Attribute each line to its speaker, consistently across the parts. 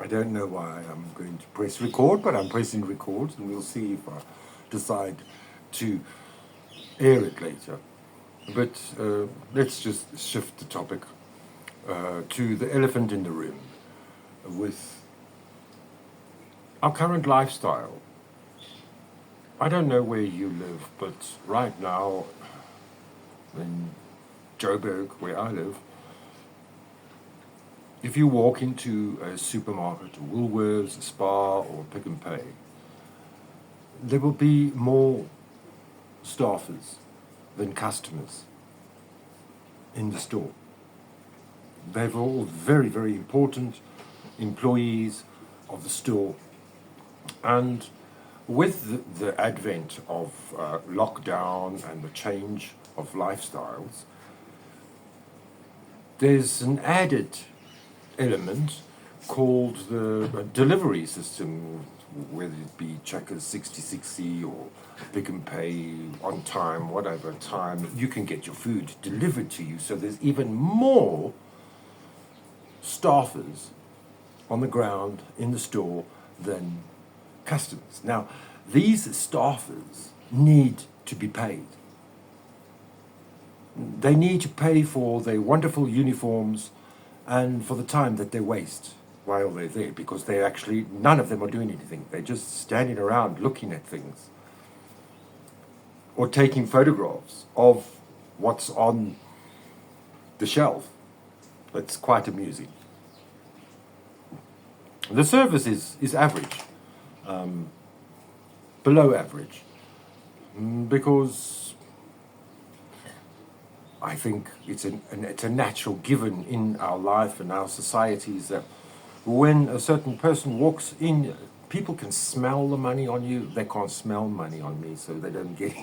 Speaker 1: I don't know why I'm going to press record, but I'm pressing record, and we'll see if I decide to air it later. But let's just shift the topic to the elephant in the room with our current lifestyle. I don't know where you live, but right now in Joburg, where I live, if you walk into a supermarket, Woolworths, Spar, or Pick and Pay, there will be more staffers than customers in the store. They're all very, very important employees of the store. And with the advent of lockdown and the change of lifestyles, there's an added element called the delivery system, whether it be Checkers 66C or Pick and Pay on time, whatever time, you can get your food delivered to you. So there's even more staffers on the ground in the store than customers. Now, these staffers need to be paid. They need to pay for their wonderful uniforms and for the time that they waste while they're there, because they actually, none of them are doing anything. They're just standing around looking at things or taking photographs of what's on the shelf. It's quite amusing. The service is average, below average, because I think it's a natural given in our life and our societies that when a certain person walks in, people can smell the money on you. They can't smell money on me, so they don't get.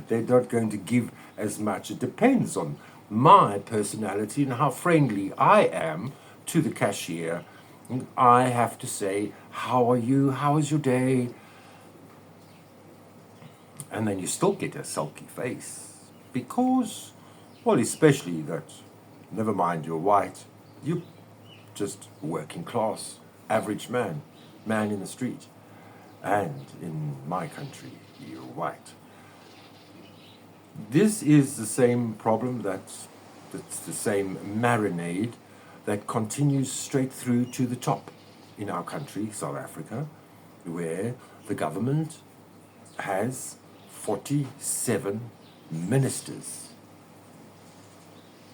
Speaker 1: They're not going to give as much. It depends on my personality and how friendly I am to the cashier. I have to say, "How are you? How is your day?" And then you still get a sulky face because, well, especially that, never mind you're white, you're just working class, average man in the street. And in my country, you're white. This is the same problem that's the same marinade that continues straight through to the top in our country, South Africa, where the government has 47 ministers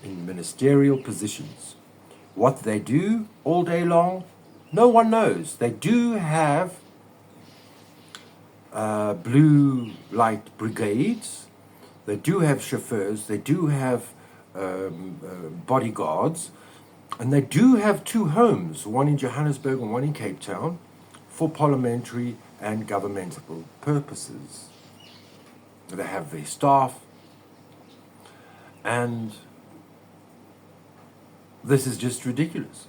Speaker 1: in ministerial positions. What they do all day long, no one knows. They do have blue light brigades, they do have chauffeurs, they do have bodyguards, and they do have two homes, one in Johannesburg and one in Cape Town, for parliamentary and governmental purposes. They have their staff, and this is just ridiculous.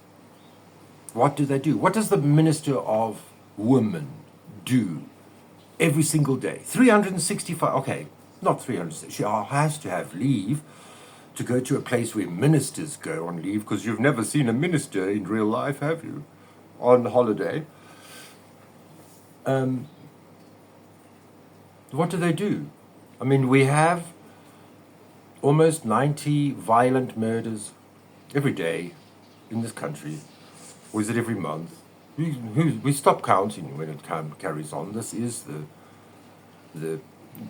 Speaker 1: What do they do? What does the Minister of Women do every single day? 365, okay, not 300, she has to have leave to go to a place where ministers go on leave, because you've never seen a minister in real life, have you? On holiday. What do? I mean, we have almost 90 violent murders every day in this country. Or is it every month? We stop counting when it carries on. This is the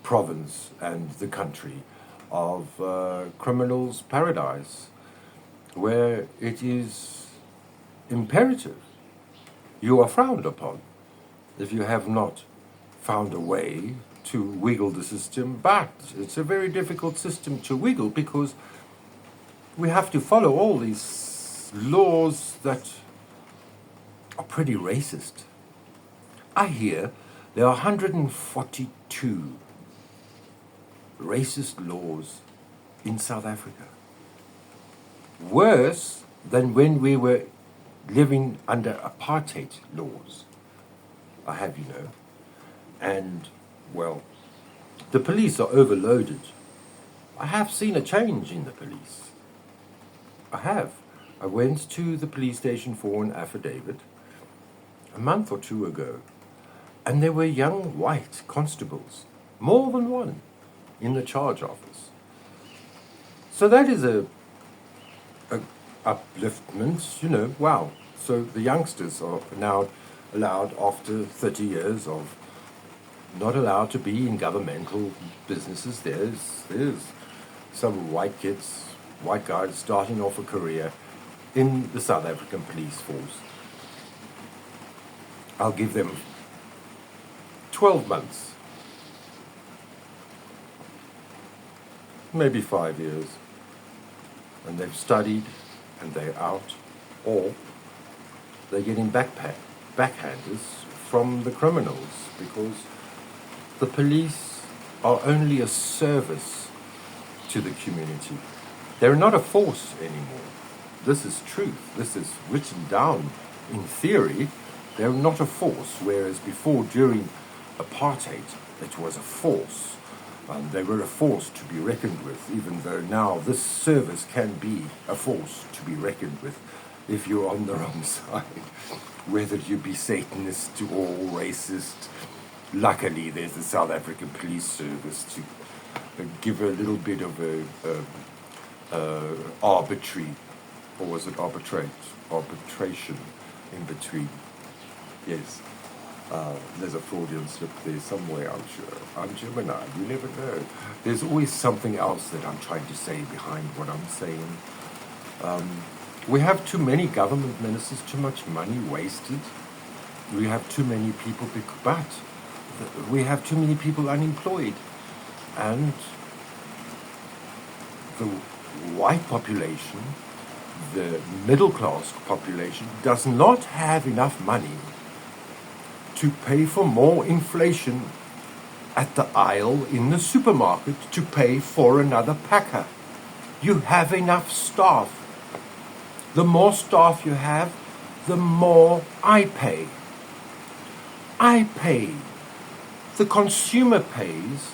Speaker 1: province and the country of criminals' paradise, where it is imperative. You are frowned upon if you have not found a way to wiggle the system, but it's a very difficult system to wiggle because we have to follow all these laws that are pretty racist. I hear there are 142 racist laws in South Africa. Worse than when we were living under apartheid laws. I have, and well, the police are overloaded. I have seen a change in the police. I have. I went to the police station for an affidavit a month or two ago, and there were young white constables, more than one, in the charge office. So that is a upliftment, wow. So the youngsters are now allowed, after 30 years of not allowed to be in governmental businesses, there's some white kids, white guys starting off a career in the South African police force. I'll give them 12 months, maybe 5 years, and they've studied and they're out, or they're getting backhanders from the criminals, because the police are only a service to the community. They're not a force anymore. This is truth. This is written down in theory. They're not a force, whereas before, during apartheid, it was a force. They were a force to be reckoned with, even though now this service can be a force to be reckoned with if you're on the wrong side, whether you be Satanist or racist. Luckily, there's the South African Police Service to give a little bit of a arbitrary, or was it arbitration in between. Yes. There's a Freudian slip there somewhere, I'm sure. I'm Gemini, you never know. There's always something else that I'm trying to say behind what I'm saying. We have too many government ministers, too much money wasted. We have too many people, but we have too many people unemployed. And the white population, the middle class population, does not have enough money to pay for more inflation at the aisle in the supermarket, to pay for another packer. You have enough staff. The more staff you have, the more I pay. I pay. The consumer pays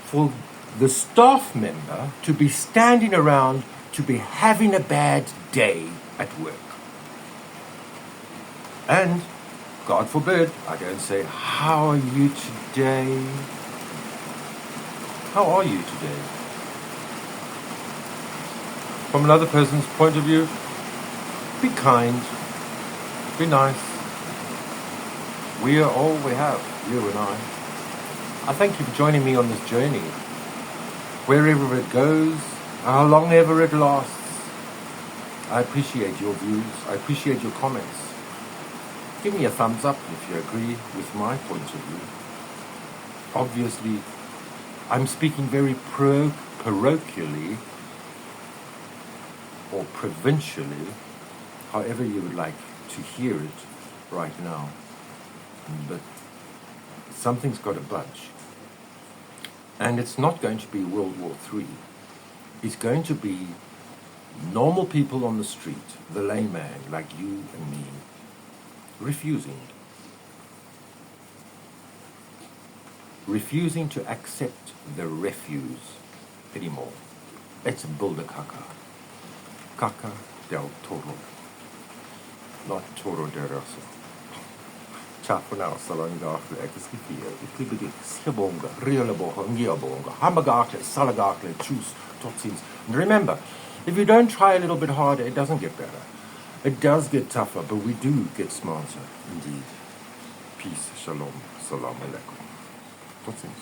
Speaker 1: for the staff member to be standing around, to be having a bad day at work. And God forbid, I go and say, how are you today? How are you today? From another person's point of view, be kind, be nice. We are all we have, you and I. I thank you for joining me on this journey. Wherever it goes, how long ever it lasts, I appreciate your views, I appreciate your comments. Give me a thumbs up if you agree with my point of view. Obviously, I'm speaking very parochially or provincially, however you would like to hear it right now. But something's got to budge. And it's not going to be World War III. It's going to be normal people on the street, the layman like you and me, refusing to accept the refuse anymore. It's Bulda Caca. Caca del Toro. Not Toro de Rosso. Ciao for now, Salangakle, Ekskifia, Ikibidi, Skibonga, Riolabonga, Ngiabonga, Hamagakle, Salagakle, Chus, Totsins. And remember, if you don't try a little bit harder, it doesn't get better. It does get tougher, but we do get smarter, indeed. Peace, shalom, salam alaikum. Totsins.